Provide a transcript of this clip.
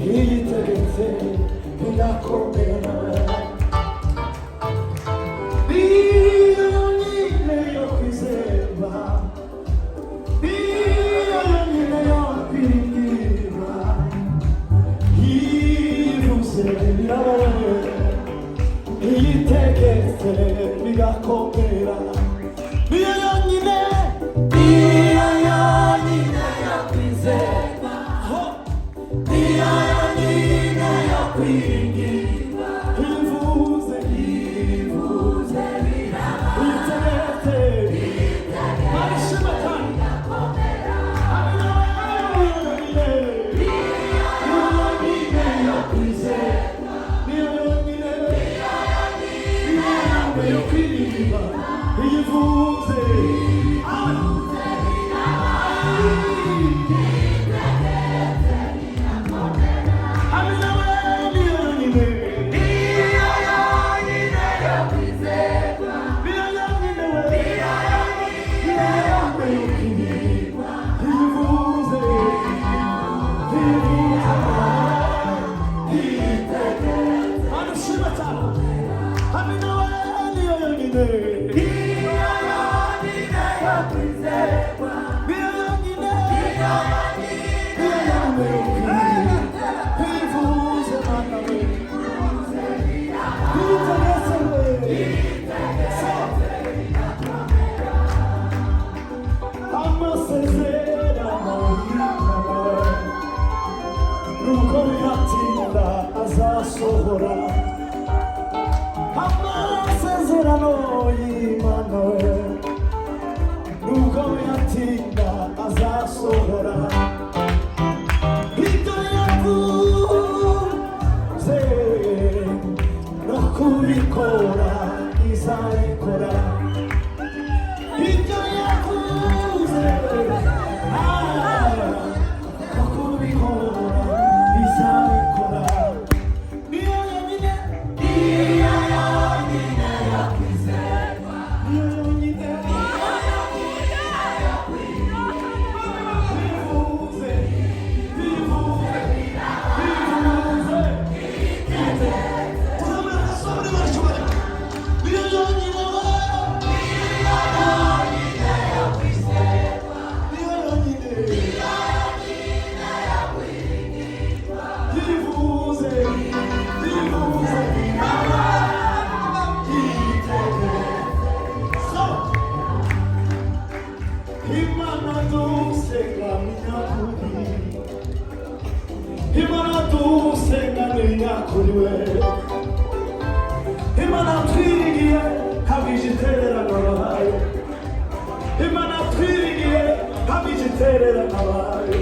iyitegetse birakomera. Niyo yonyine yo kwizerwa, niyo yonyine yo kwiringirwa. Yivuze biraboneka, iyitegetse birakomera. Niyo yonyine, niyo yonyine yo kwizerwa, niyo yonyine yo kwiringirwa. Yivuze iyitegetse marishima cyane. Azasohora amasezerano y'Imana we, nubwo yatinda azasohora ibyo yavuze, no kubikora izabikora. Ibyo yavuze no kubikora izabikora. Imana dusenga ni nyakuri we, Imana twirigiye habije itererano bayo, Imana twirigiye habije itererano bayo.